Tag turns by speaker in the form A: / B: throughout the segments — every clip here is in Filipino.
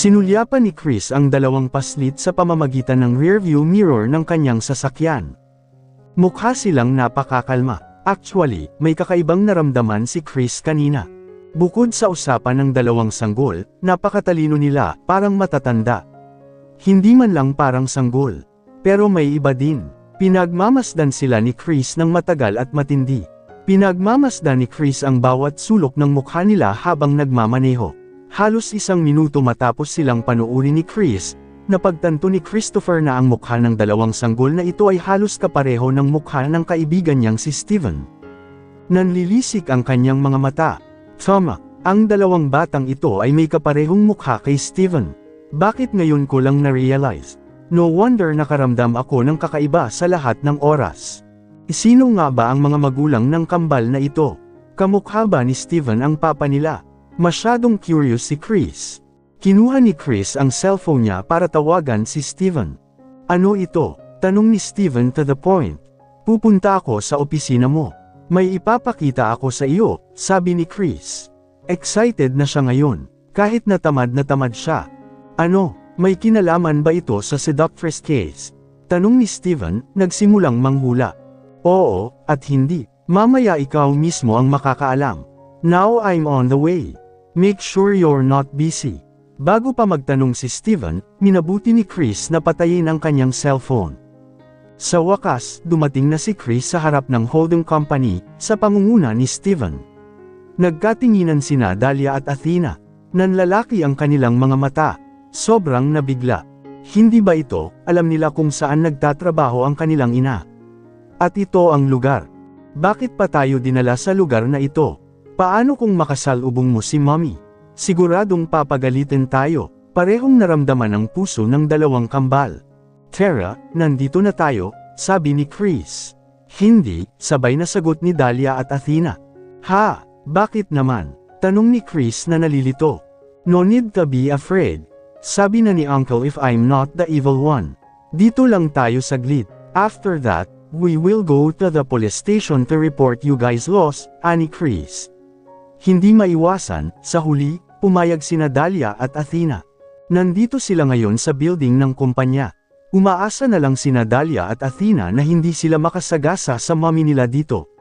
A: Sinulyapan ni Chris ang dalawang paslit sa pamamagitan ng rearview mirror ng kanyang sasakyan. Mukha silang napakakalma. Actually, may kakaibang naramdaman si Chris kanina. Bukod sa usapan ng dalawang sanggol, napakatalino nila, parang matatanda. Hindi man lang parang sanggol. Pero may iba din. Pinagmamasdan sila ni Chris ng matagal at matindi. Pinagmamasdan ni Chris ang bawat sulok ng mukha nila habang nagmamaneho. Halos 1 minuto matapos silang panuuri ni Chris, napagtanto ni Christopher na ang mukha ng dalawang sanggol na ito ay halos kapareho ng mukha ng kaibigan niyang si Steven. Nanlilisik ang kanyang mga mata. Tama, ang dalawang batang ito ay may kaparehong mukha kay Steven. Bakit ngayon ko lang na-realize? No wonder nakaramdam ako ng kakaiba sa lahat ng oras. Sino nga ba ang mga magulang ng kambal na ito? Kamukha ba ni Steven ang papa nila? Masyadong curious si Chris. Kinuha ni Chris ang cellphone niya para tawagan si Steven. Ano ito? Tanong ni Steven to the point. Pupunta ako sa opisina mo. May ipapakita ako sa iyo, sabi ni Chris. Excited na siya ngayon, kahit na tamad siya. Ano, may kinalaman ba ito sa seductress case? Tanong ni Steven, nagsimulang manghula. Oo, at hindi. Mamaya ikaw mismo ang makakaalam. Now I'm on the way. Make sure you're not busy. Bago pa magtanong si Steven, minabuti ni Chris na patayin ang kanyang cellphone. Sa wakas, dumating na si Chris sa harap ng holding company, sa pangunguna ni Steven. Nagkatinginan sina Dahlia at Athena. Nanlalaki ang kanilang mga mata. Sobrang nabigla. Hindi ba ito, alam nila kung saan nagtatrabaho ang kanilang ina? At ito ang lugar. Bakit pa tayo dinala sa lugar na ito? Paano kung makasalubong mo si Mommy? Siguradong papagalitin tayo. Parehong naramdaman ang puso ng dalawang kambal. Tara, nandito na tayo, sabi ni Chris. Hindi, sabay na sagot ni Dahlia at Athena. Ha, bakit naman? Tanong ni Chris na nalilito. No need to be afraid. Sabi na ni Uncle if I'm not the evil one. Dito lang tayo saglit. After that, we will go to the police station to report you guys lost, ani Chris. Hindi maiwasan, sa huli, pumayag sina Dahlia at Athena. Nandito sila ngayon sa building ng kumpanya. Umaasa na lang sina Dahlia at Athena na hindi sila makasagasa sa mommy nila dito.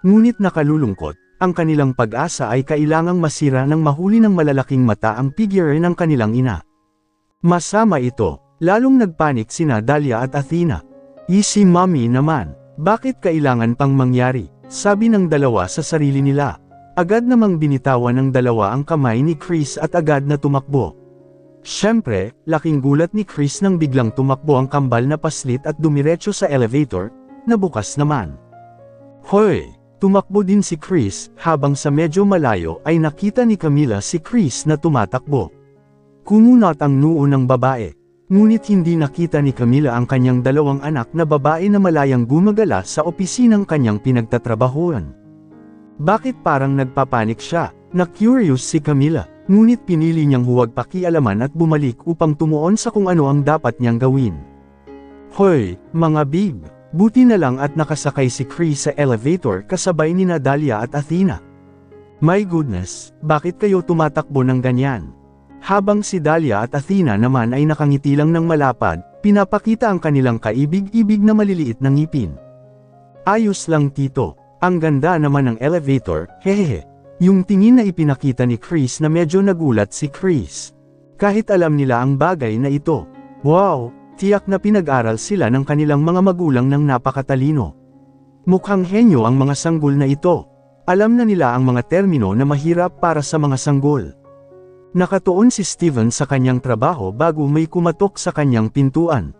A: Ngunit nakalulungkot, ang kanilang pag-asa ay kailangang masira ng mahuli ng malalaking mata ang figure ng kanilang ina. Masama ito, lalong nagpanik sina Dahlia at Athena. Easy mommy naman, bakit kailangan pang mangyari? Sabi ng dalawa sa sarili nila. Agad namang binitawan ng dalawa ang kamay ni Chris at agad na tumakbo. Siyempre, laking gulat ni Chris nang biglang tumakbo ang kambal na paslit at dumiretso sa elevator, na bukas naman. Hoy! Tumakbo din si Chris, habang sa medyo malayo ay nakita ni Camila si Chris na tumatakbo. Kumunot ang noo ng babae. Ngunit hindi nakita ni Camila ang kanyang dalawang anak na babae na malayang gumagala sa opisinang kanyang pinagtatrabahuan. Bakit parang nagpapanik siya? Na-curious si Camila, ngunit pinili niyang huwag pakialaman at bumalik upang tumuon sa kung ano ang dapat niyang gawin. Hoy, mga babe! Buti na lang at nakasakay si Chris sa elevator kasabay ni Dahlia at Athena. My goodness, bakit kayo tumatakbo ng ganyan? Habang si Dahlia at Athena naman ay nakangiti lang ng malapad, pinapakita ang kanilang kaibig-ibig na maliliit na ngipin. Ayos lang tito. Ang ganda naman ng elevator, hehehe. Yung tingin na ipinakita ni Chris na medyo nagulat si Chris. Kahit alam nila ang bagay na ito. Wow, tiyak na pinag-aral sila ng kanilang mga magulang ng napakatalino. Mukhang henyo ang mga sanggol na ito. Alam na nila ang mga termino na mahirap para sa mga sanggol. Nakatuon si Steven sa kanyang trabaho bago may kumatok sa kanyang pintuan.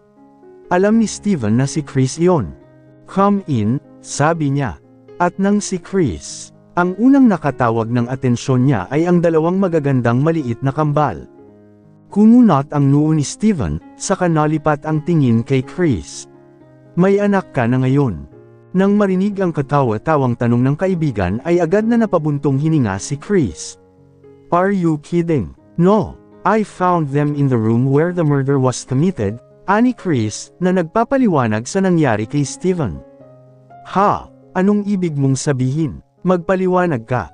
A: Alam ni Steven na si Chris iyon. Come in, sabi niya. At nang si Chris, ang unang nakatawag ng atensyon niya ay ang dalawang magagandang maliit na kambal. Kumunot ang noo ni Steven, saka nalipat ang tingin kay Chris. May anak ka na ngayon. Nang marinig ang katawa-tawang tanong ng kaibigan ay agad na napabuntong hininga si Chris. Are you kidding? No, I found them in the room where the murder was committed, ani Chris, na nagpapaliwanag sa nangyari kay Steven. Ha? Anong ibig mong sabihin? Magpaliwanag ka.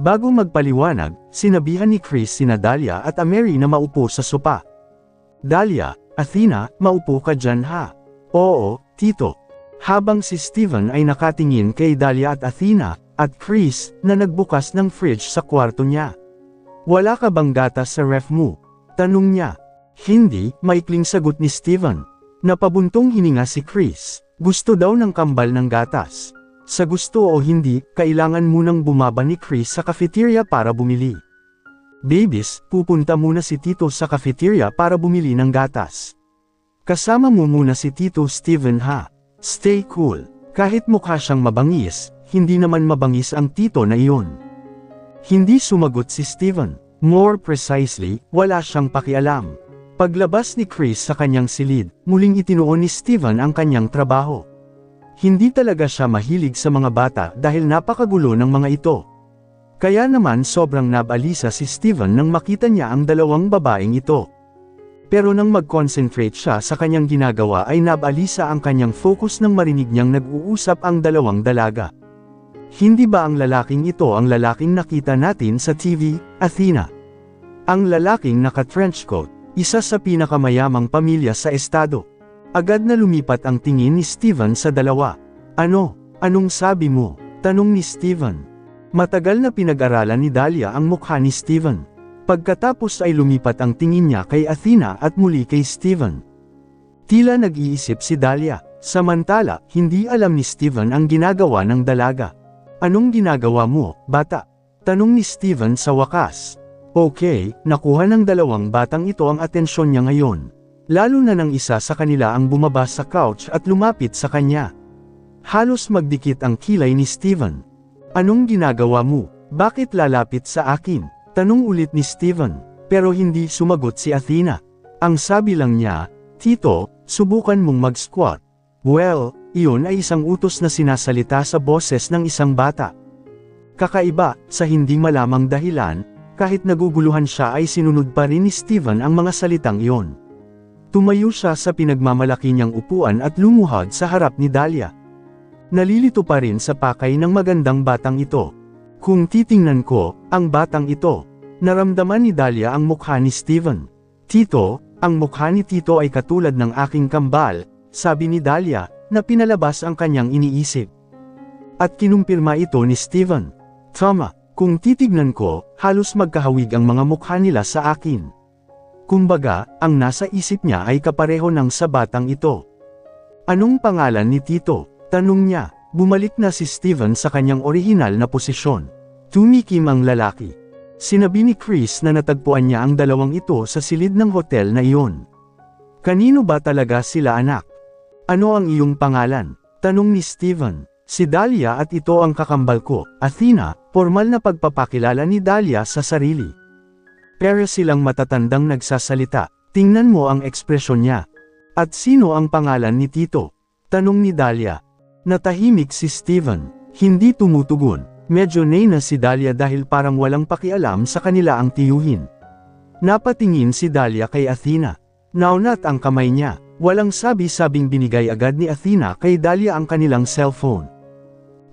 A: Bago magpaliwanag, sinabihan ni Chris sina Dahlia at Amerie na maupo sa sopa. Dahlia, Athena, maupo ka dyan ha? Oo, tito. Habang si Steven ay nakatingin kay Dahlia at Athena, at Chris, na nagbukas ng fridge sa kwarto niya. Wala ka bang gatas sa ref mo? Tanong niya. Hindi, maikling sagot ni Steven. Napabuntong hininga si Chris. Gusto daw ng kambal ng gatas. Sa gusto o hindi, kailangan munang bumaba ni Chris sa cafeteria para bumili. Babies, pupunta muna si Tito sa cafeteria para bumili ng gatas. Kasama mo muna si Tito Steven ha. Stay cool. Kahit mukha siyang mabangis, hindi naman mabangis ang tito na iyon. Hindi sumagot si Steven. More precisely, wala siyang pakialam. Paglabas ni Chris sa kanyang silid, muling itinuon ni Steven ang kanyang trabaho. Hindi talaga siya mahilig sa mga bata dahil napakagulo ng mga ito. Kaya naman sobrang nabalisa si Steven nang makita niya ang dalawang babaeng ito. Pero nang mag-concentrate siya sa kanyang ginagawa ay nabalisa ang kanyang focus nang marinig niyang nag-uusap ang dalawang dalaga. Hindi ba ang lalaking ito ang lalaking nakita natin sa TV, Athena? Ang lalaking naka-trench coat, isa sa pinakamayamang pamilya sa estado. Agad na lumipat ang tingin ni Steven sa dalawa. Anong sabi mo? Tanong ni Steven. Matagal na pinag-aralan ni Dahlia ang mukha ni Steven. Pagkatapos ay lumipat ang tingin niya kay Athena at muli kay Steven. Tila nag-iisip si Dahlia, samantala, hindi alam ni Steven ang ginagawa ng dalaga. Anong ginagawa mo, bata? Tanong ni Steven sa wakas. Okay, nakuha ng dalawang batang ito ang atensyon niya ngayon. Lalo na nang isa sa kanila ang bumaba sa couch at lumapit sa kanya. Halos magdikit ang kilay ni Steven. Anong ginagawa mo? Bakit lalapit sa akin? Tanong ulit ni Steven, pero hindi sumagot si Athena. Ang sabi lang niya, Tito, subukan mong mag-squat. Well, iyon ay isang utos na sinasalita sa boses ng isang bata. Kakaiba, sa hindi malamang dahilan, kahit naguguluhan siya ay sinunod pa rin ni Steven ang mga salitang iyon. Tumayo siya sa pinagmamalaki niyang upuan at lumuhod sa harap ni Dahlia. Nalilito pa rin sa pakay ng magandang batang ito. Kung titingnan ko, ang batang ito, naramdaman ni Dahlia ang mukha ni Steven. Tito, ang mukha ni Tito ay katulad ng aking kambal, sabi ni Dahlia, na pinalabas ang kanyang iniisip. At kinumpirma ito ni Steven. Tama, kung titignan ko, halos magkahawig ang mga mukha nila sa akin. Kumbaga, ang nasa isip niya ay kapareho ng sa batang ito. Anong pangalan ni Tito? Tanong niya. Bumalik na si Steven sa kanyang orihinal na posisyon. Tumikim ang lalaki. Sinabi ni Chris na natagpuan niya ang dalawang ito sa silid ng hotel na iyon. Kanino ba talaga sila anak? Ano ang iyong pangalan? Tanong ni Steven. Si Dahlia at ito ang kakambal ko, Athena, formal na pagpapakilala ni Dahlia sa sarili. Pero silang matatandang nagsasalita, tingnan mo ang ekspresyon niya. At sino ang pangalan ni Tito? Tanong ni Dahlia. Natahimik si Steven, hindi tumutugon, medyo na si Dahlia dahil parang walang pakialam sa kanila ang tiyuhin. Napatingin si Dahlia kay Athena. Naunat ang kamay niya, walang sabi-sabing binigay agad ni Athena kay Dahlia ang kanilang cellphone.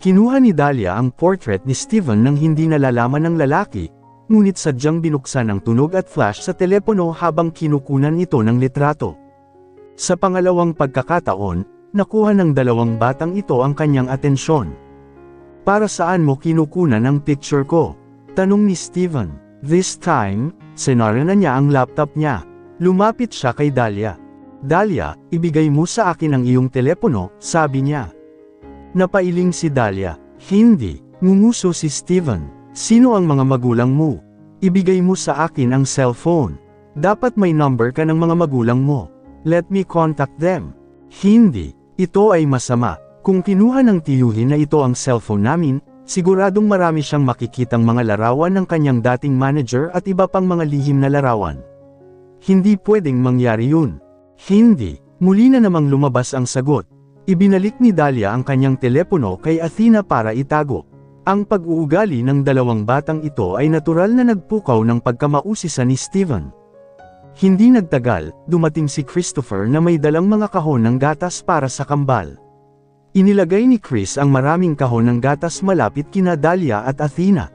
A: Kinuha ni Dahlia ang portrait ni Steven nang hindi nalalaman ng lalaki, ngunit sadyang binuksan ang tunog at flash sa telepono habang kinukunan ito ng litrato. Sa pangalawang pagkakataon, nakuha ng dalawang batang ito ang kanyang atensyon. Para saan mo kinukunan ang picture ko? Tanong ni Steven. This time, sinara na niya ang laptop niya. Lumapit siya kay Dahlia. Dahlia, ibigay mo sa akin ang iyong telepono, sabi niya. Napailing si Dahlia. Hindi, ngumuso si Steven. Sino ang mga magulang mo? Ibigay mo sa akin ang cellphone. Dapat may number ka ng mga magulang mo. Let me contact them. Hindi. Ito ay masama. Kung kinuha ng tiyuhin na ito ang cellphone namin, siguradong marami siyang makikitang mga larawan ng kanyang dating manager at iba pang mga lihim na larawan. Hindi pwedeng mangyari yun. Hindi. Muli na namang lumabas ang sagot. Ibinalik ni Dahlia ang kanyang telepono kay Athena para itago. Ang pag-uugali ng dalawang batang ito ay natural na nagpukaw ng pagkamausisa ni Steven. Hindi nagtagal, dumating si Christopher na may dalang mga kahon ng gatas para sa kambal. Inilagay ni Chris ang maraming kahon ng gatas malapit kina Dahlia at Athena.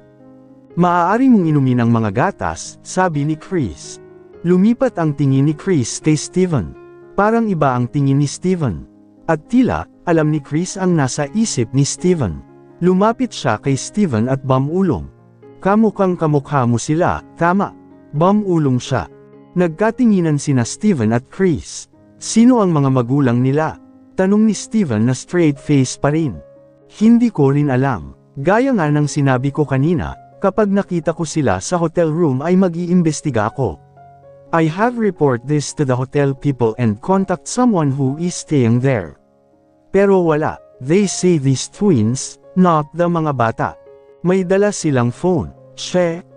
A: Maaari mong inumin ang mga gatas, sabi ni Chris. Lumipat ang tingin ni Chris kay Steven. Parang iba ang tingin ni Steven. At tila, alam ni Chris ang nasa isip ni Steven. Lumapit siya kay Steven at bumulong. Kamukhang kamukha mo sila, tama. Bumulong siya. Nagkatinginan sina Steven at Chris. Sino ang mga magulang nila? Tanong ni Steven na straight face pa rin. Hindi ko rin alam. Gaya nga ng sinabi ko kanina, kapag nakita ko sila sa hotel room ay mag-iimbestiga ako. I have report this to the hotel people and contact someone who is staying there. Pero wala, they say these twins, not the mga bata. May dala silang phone.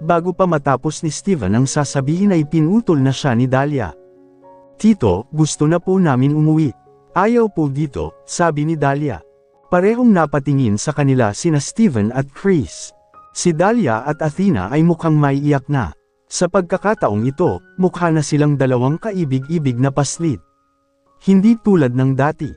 A: Bago pa matapos ni Steven ang sasabihin ay pinutol na siya ni Dahlia. Tito, gusto na po namin umuwi. Ayaw po dito, sabi ni Dahlia. Parehong napatingin sa kanila sina Steven at Chris. Si Dahlia at Athena ay mukhang maiiyak na. Sa pagkakataong ito, mukha na silang dalawang kaibig-ibig na paslit. Hindi tulad ng dati.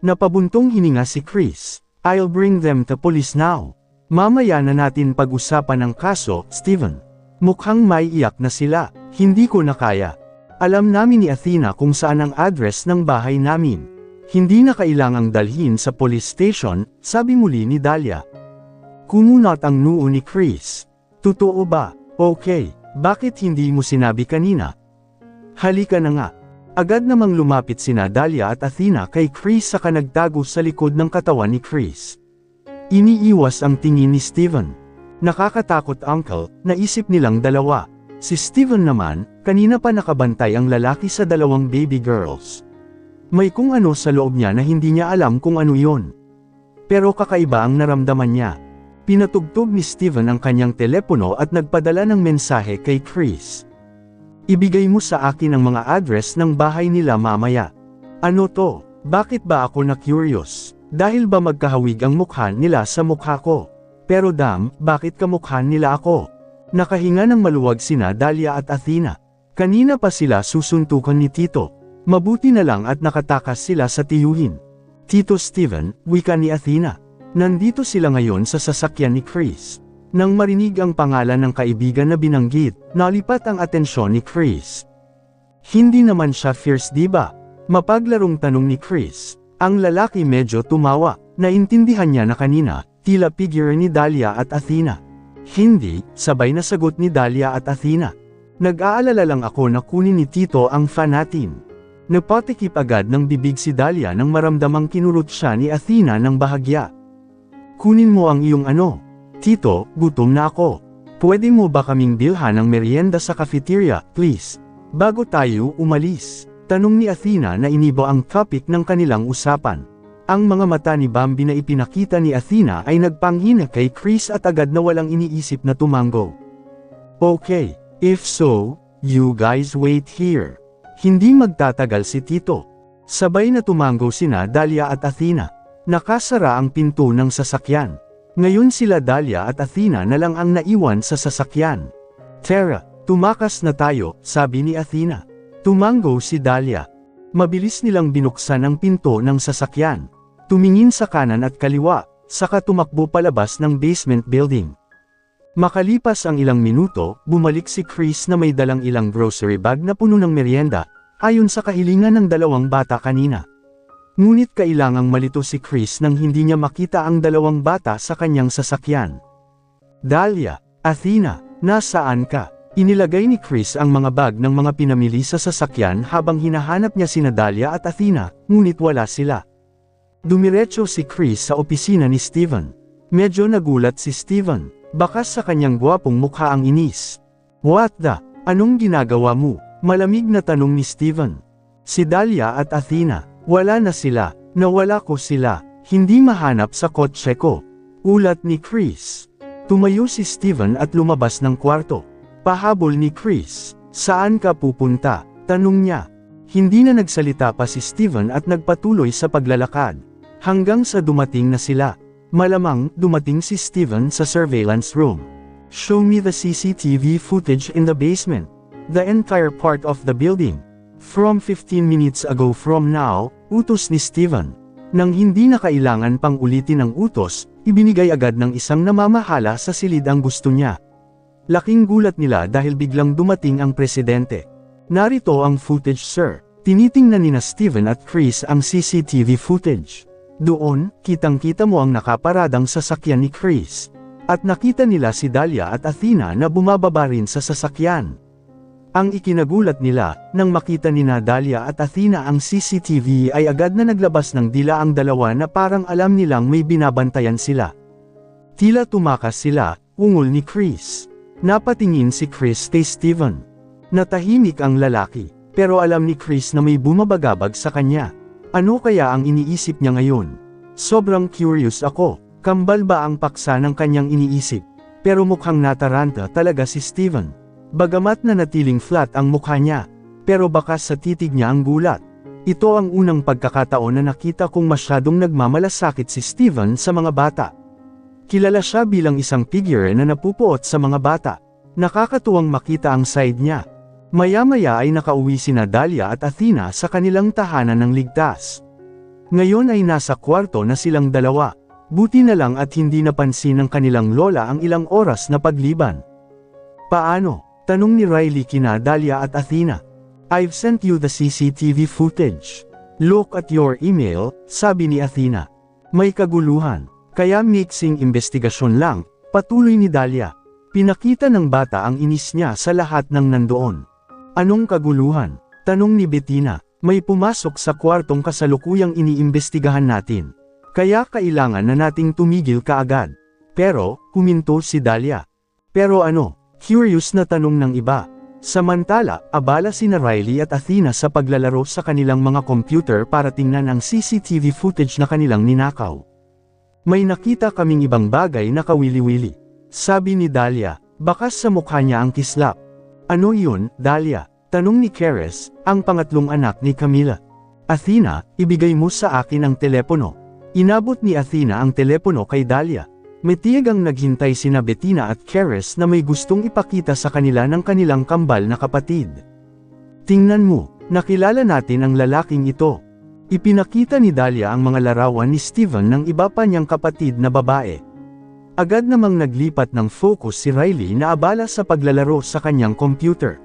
A: Napabuntong hininga si Chris. I'll bring them to police now. Mamaya na natin pag-usapan ang kaso, Steven. Mukhang maiiyak na sila. Hindi ko na kaya. Alam namin ni Athena kung saan ang address ng bahay namin. Hindi na kailangang dalhin sa police station, sabi muli ni Dahlia. Kumunot ang noo ni Chris. Totoo ba? Okay. Bakit hindi mo sinabi kanina? Halika na nga. Agad namang lumapit sina Dahlia at Athena kay Chris saka nagtago sa likod ng katawan ni Chris. Iniiwas ang tingin ni Steven. Nakakatakot uncle, naisip nilang dalawa. Si Steven naman, kanina pa nakabantay ang lalaki sa dalawang baby girls. May kung ano sa loob niya na hindi niya alam kung ano yon. Pero kakaiba ang naramdaman niya. Pinatugtog ni Steven ang kanyang telepono at nagpadala ng mensahe kay Chris. Ibigay mo sa akin ang mga address ng bahay nila mamaya. Ano to? Bakit ba ako na-curious? Dahil ba magkahawig ang mukha nila sa mukha ko? Pero bakit kamukha nila ako? Nakahinga ng maluwag sina Dahlia at Athena. Kanina pa sila susuntukan ni Tito. Mabuti na lang at nakatakas sila sa tiyuhin. Tito Steven, wika ni Athena. Nandito sila ngayon sa sasakyan ni Chris. Nang marinig ang pangalan ng kaibigan na binanggit, nalipat ang atensyon ni Chris. Hindi naman siya fierce diba? Mapaglarong tanong ni Chris. Ang lalaki medyo tumawa, naintindihan niya na kanina, tila figure ni Dahlia at Athena. Hindi, sabay na sagot ni Dahlia at Athena. Nag-aalala lang ako na kunin ni Tito ang fan natin. Napatikip agad ng bibig si Dahlia nang maramdamang kinurot siya ni Athena ng bahagya. Kunin mo ang iyong ano. Tito, gutom na ako. Pwede mo ba kaming bilhan ng merienda sa cafeteria, please? Bago tayo umalis. Tanong ni Athena na iniba ang topic ng kanilang usapan. Ang mga mata ni Bambi na ipinakita ni Athena ay nagpanghina kay Chris at agad na walang iniisip na tumango. Okay, if so, you guys wait here. Hindi magtatagal si Tito. Sabay na tumango sina Dahlia at Athena. Nakasara ang pinto ng sasakyan. Ngayon sila Dahlia at Athena na lang ang naiwan sa sasakyan. Tara, tumakas na tayo, sabi ni Athena. Tumango si Dahlia. Mabilis nilang binuksan ang pinto ng sasakyan. Tumingin sa kanan at kaliwa, saka tumakbo palabas ng basement building. Makalipas ang ilang minuto, bumalik si Chris na may dalang ilang grocery bag na puno ng merienda, ayon sa kahilingan ng dalawang bata kanina. Ngunit kailangang malito si Chris nang hindi niya makita ang dalawang bata sa kanyang sasakyan. Dahlia, Athena, nasaan ka? Inilagay ni Chris ang mga bag ng mga pinamili sa sasakyan habang hinahanap niya sina Dahlia at Athena, ngunit wala sila. Dumiretso si Chris sa opisina ni Steven. Medyo nagulat si Steven, baka sa kanyang gwapong mukha ang inis. What the? Anong ginagawa mo? Malamig na tanong ni Steven. Si Dahlia at Athena. Wala na sila, nawala ko sila, hindi mahanap sa kotse ko. Ulat ni Chris. Tumayo si Steven at lumabas ng kwarto. Pahabol ni Chris. Saan ka pupunta? Tanong niya. Hindi na nagsalita pa si Steven at nagpatuloy sa paglalakad. Hanggang sa dumating na sila. Malamang dumating si Steven sa surveillance room. Show me the CCTV footage in the basement. The entire part of the building. From 15 minutes ago from now, utos ni Steven. Nang hindi na kailangan pang ulitin ang utos, ibinigay agad ng isang namamahala sa silid ang gusto niya. Laking gulat nila dahil biglang dumating ang presidente. Narito ang footage, sir. Tinitingnan nina Steven at Chris ang CCTV footage. Doon, kitang-kita mo ang nakaparadang sasakyan ni Chris. At nakita nila si Dahlia at Athena na bumababa rin sa sasakyan. Ang ikinagulat nila, nang makita nina Dahlia at Athena ang CCTV ay agad na naglabas ng dila ang dalawa na parang alam nilang may binabantayan sila. Tila tumakas sila, ungol ni Chris. Napatingin si Chris kay Steven. Natahimik ang lalaki, pero alam ni Chris na may bumabagabag sa kanya. Ano kaya ang iniisip niya ngayon? Sobrang curious ako, kambal ba ang paksa ng kanyang iniisip? Pero mukhang nataranta talaga si Steven. Bagamat na natiling flat ang mukha niya, pero bakas sa titig niya ang gulat. Ito ang unang pagkakataon na nakita kong masyadong nagmamalasakit si Steven sa mga bata. Kilala siya bilang isang figure na napupuot sa mga bata. Nakakatuwang makita ang side niya. Maya-maya ay nakauwi sina Dahlia at Athena sa kanilang tahanan ng ligtas. Ngayon ay nasa kwarto na silang dalawa. Buti na lang at hindi napansin ng kanilang lola ang ilang oras na pagliban. Paano? Tanong ni Riley kina Dahlia at Athena. I've sent you the CCTV footage. Look at your email, sabi ni Athena. May kaguluhan. Kaya mixing investigasyon lang, patuloy ni Dahlia. Pinakita ng bata ang inis niya sa lahat ng nandoon. Anong kaguluhan? Tanong ni Bettina. May pumasok sa kwartong kasalukuyang iniimbestigahan natin. Kaya kailangan na nating tumigil kaagad. Pero, huminto si Dahlia. Pero ano? Curious na tanong ng iba. Samantala, abala sina Riley at Athena sa paglalaro sa kanilang mga computer para tingnan ang CCTV footage na kanilang ninakaw. May nakita kaming ibang bagay na kawili-wili. Sabi ni Dahlia, bakas sa mukha niya ang kislap. Ano yun, Dahlia? Tanong ni Keres, ang pangatlong anak ni Camila. Athena, ibigay mo sa akin ang telepono. Inabot ni Athena ang telepono kay Dahlia. May tiyagang naghintay sina Bettina at Keres na may gustong ipakita sa kanila ng kanilang kambal na kapatid. Tingnan mo, nakilala natin ang lalaking ito. Ipinakita ni Dahlia ang mga larawan ni Steven ng iba pa niyang kapatid na babae. Agad namang naglipat ng focus si Riley na abala sa paglalaro sa kanyang computer.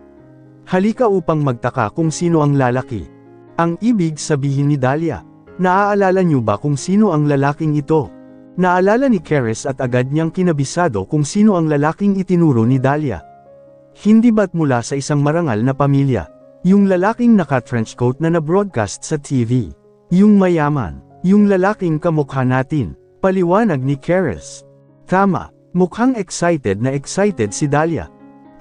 A: Halika upang magtaka kung sino ang lalaki. Ang ibig sabihin ni Dahlia. Naaalala niyo ba kung sino ang lalaking ito? Naalala ni Keres at agad niyang kinabisado kung sino ang lalaking itinuro ni Dahlia. Hindi ba't mula sa isang marangal na pamilya? Yung lalaking naka-trenchcoat na na-broadcast sa TV. Yung mayaman. Yung lalaking kamukha natin. Paliwanag ni Keres. Tama, mukhang excited si Dahlia.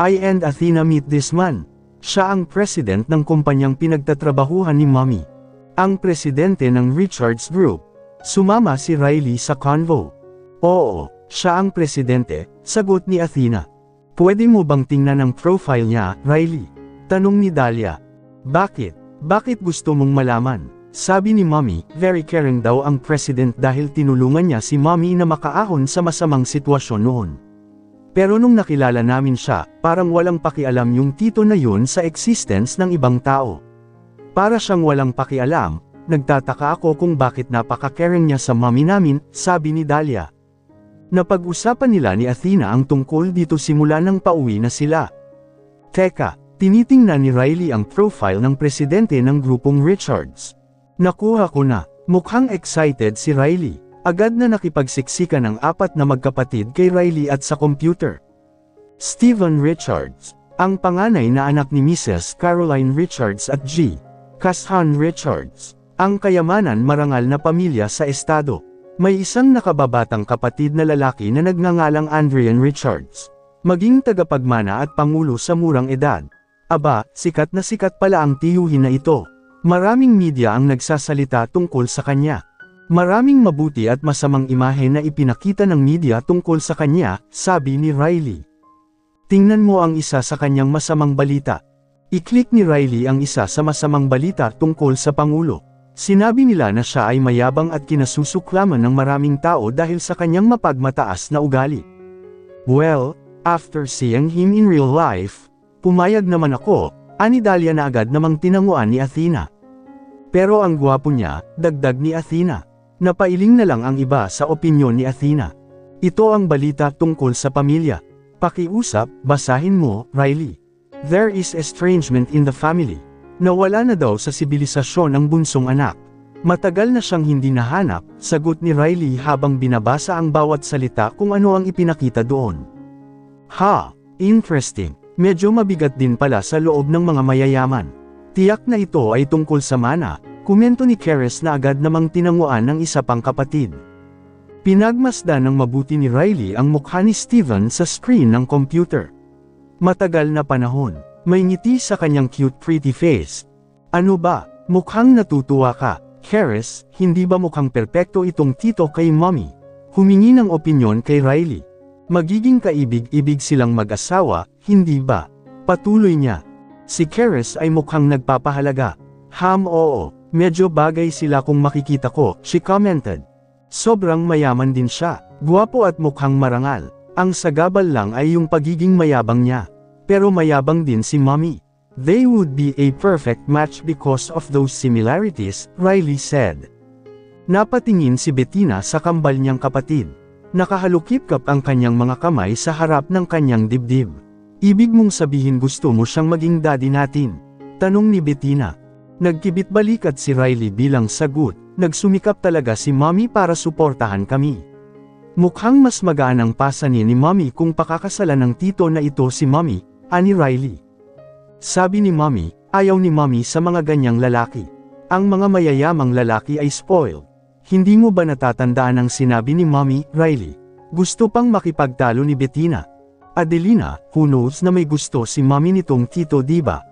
A: I and Athena meet this man. Siya ang president ng kumpanyang pinagtatrabahuhan ni Mommy. Ang presidente ng Richards Group. Sumama si Riley sa convo. Oo, siya ang presidente, sagot ni Athena. Pwede mo bang tingnan ang profile niya, Riley? Tanong ni Dahlia. Bakit? Bakit gusto mong malaman? Sabi ni Mommy, very caring daw ang president dahil tinulungan niya si Mommy na makaahon sa masamang sitwasyon noon. Pero nung nakilala namin siya, parang walang pakialam yung tito na yun sa existence ng ibang tao. Para siyang walang pakialam, nagtataka ako kung bakit napaka-caring niya sa Mommy namin, sabi ni Dahlia. Napag-usapan nila ni Athena ang tungkol dito simula nang pauwi na sila. Teka, tinitingnan ni Riley ang profile ng presidente ng grupong Richards. Nakuha ko na, mukhang excited si Riley. Agad na nakipagsiksikan ang apat na magkapatid kay Riley at sa computer. Steven Richards, ang panganay na anak ni Mrs. Caroline Richards at G. Kashan Richards, ang kayamanan marangal na pamilya sa estado. May isang nakababatang kapatid na lalaki na nagngangalang Andrian Richards. Maging tagapagmana at pangulo sa murang edad. Aba, sikat na sikat pala ang tiyuhin na ito. Maraming media ang nagsasalita tungkol sa kanya. Maraming mabuti at masamang imahe na ipinakita ng media tungkol sa kanya, sabi ni Riley. Tingnan mo ang isa sa kanyang masamang balita. I-click ni Riley ang isa sa masamang balita tungkol sa Pangulo. Sinabi nila na siya ay mayabang at kinasusuklaman ng maraming tao dahil sa kanyang mapagmataas na ugali. Well, after seeing him in real life, pumayag naman ako, ani Dahlia na agad namang tinanguan ni Athena. Pero ang gwapo niya, dagdag ni Athena. Napailing na lang ang iba sa opinyon ni Athena. Ito ang balita tungkol sa pamilya. Pakiusap, basahin mo, Riley. There is estrangement in the family. Nawala na daw sa sibilisasyon ang bunsong anak. Matagal na siyang hindi nahanap, sagot ni Riley habang binabasa ang bawat salita kung ano ang ipinakita doon. Ha, interesting. Medyo mabigat din pala sa loob ng mga mayayaman. Tiyak na ito ay tungkol sa mana, komento ni Keres na agad namang tinanguan ng isa pang kapatid. Pinagmasdan ng mabuti ni Riley ang mukha ni Steven sa screen ng computer. Matagal na panahon, may ngiti sa kanyang cute pretty face. Ano ba, mukhang natutuwa ka, Keres, hindi ba mukhang perpekto itong tito kay mommy? Humingi ng opinyon kay Riley. Magiging kaibig-ibig silang mag-asawa, hindi ba? Patuloy niya. Si Keres ay mukhang nagpapahalaga. Oo, medyo bagay sila kung makikita ko, she commented. Sobrang mayaman din siya, guwapo at mukhang marangal. Ang sagabal lang ay yung pagiging mayabang niya. Pero mayabang din si mommy. They would be a perfect match because of those similarities, Riley said. Napatingin si Bettina sa kambal niyang kapatid. Nakahalukip-kap ang kanyang mga kamay sa harap ng kanyang dibdib. Ibig mong sabihin gusto mo siyang maging daddy natin? Tanong ni Bettina. Nagkibit balikat si Riley bilang sagot. Nagsumikap talaga si mommy para suportahan kami. Mukhang mas magaan ang pasanin ni mommy kung pakakasalan ng tito na ito si mommy, ani Riley. Sabi ni mommy, ayaw ni mommy sa mga ganyang lalaki. Ang mga mayayamang lalaki ay spoiled. Hindi mo ba natatandaan ang sinabi ni mommy, Riley? Gusto pang makipagtalo ni Bettina. Adelina, who knows na may gusto si mommy nitong tito diba?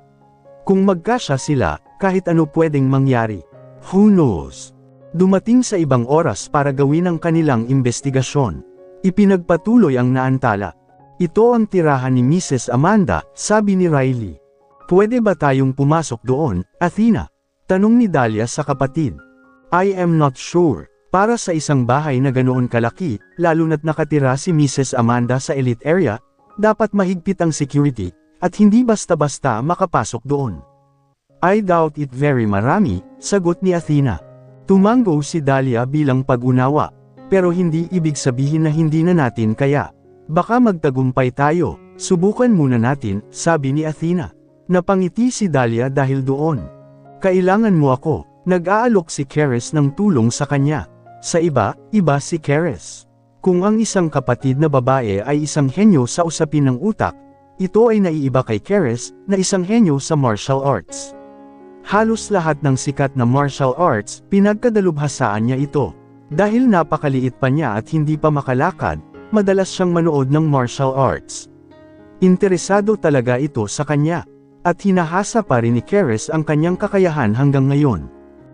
A: Kung magkasya sila, kahit ano pwedeng mangyari. Who knows? Dumating sa ibang oras para gawin ang kanilang investigasyon. Ipinagpatuloy ang naantala. Ito ang tirahan ni Mrs. Amanda, sabi ni Riley. Pwede ba tayong pumasok doon, Athena? Tanong ni Dahlia sa kapatid. I am not sure. Para sa isang bahay na ganoon kalaki, lalo na't nakatira si Mrs. Amanda sa elite area, dapat mahigpit ang security, at hindi basta-basta makapasok doon. I doubt it very marami, sagot ni Athena. Tumango si Dahlia bilang pag-unawa, pero hindi ibig sabihin na hindi na natin kaya. Baka magtagumpay tayo, subukan muna natin, sabi ni Athena. Napangiti si Dahlia dahil doon. Kailangan mo ako, nag-aalok si Keres ng tulong sa kanya. Sa iba si Keres. Kung ang isang kapatid na babae ay isang henyo sa usapin ng utak, ito ay naiiba kay Keres, na isang henyo sa martial arts. Halos lahat ng sikat na martial arts, pinagkadalubhasaan niya ito. Dahil napakaliit pa niya at hindi pa makalakad, madalas siyang manood ng martial arts. Interesado talaga ito sa kanya. At hinahasa pa rin ni Keres ang kanyang kakayahan hanggang ngayon.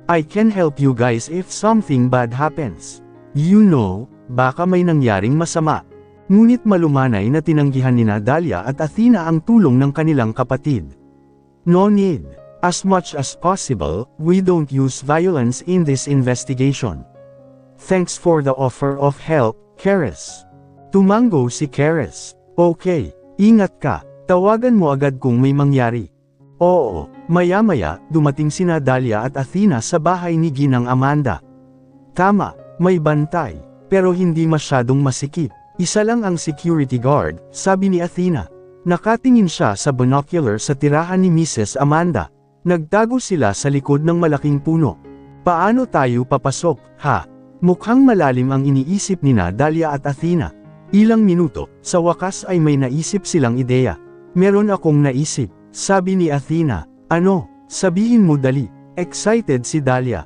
A: I can help you guys if something bad happens. You know, baka may nangyaring masama. Ngunit malumanay na tinanggihan ni Dahlia at Athena ang tulong ng kanilang kapatid. No need. As much as possible, we don't use violence in this investigation. Thanks for the offer of help, Keres. Tumango si Keres. Okay, ingat ka. Tawagan mo agad kung may mangyari. Oo, maya-maya, dumating sina Dahlia at Athena sa bahay ni Ginang Amanda. Tama, may bantay, pero hindi masyadong masikip. Isa lang ang security guard, sabi ni Athena. Nakatingin siya sa binocular sa tirahan ni Mrs. Amanda. Nagtago sila sa likod ng malaking puno. Paano tayo papasok, ha? Mukhang malalim ang iniisip ni Dahlia at Athena. Ilang minuto, sa wakas ay may naisip silang ideya. Meron akong naisip, sabi ni Athena. Ano? Sabihin mo dali. Excited si Dahlia.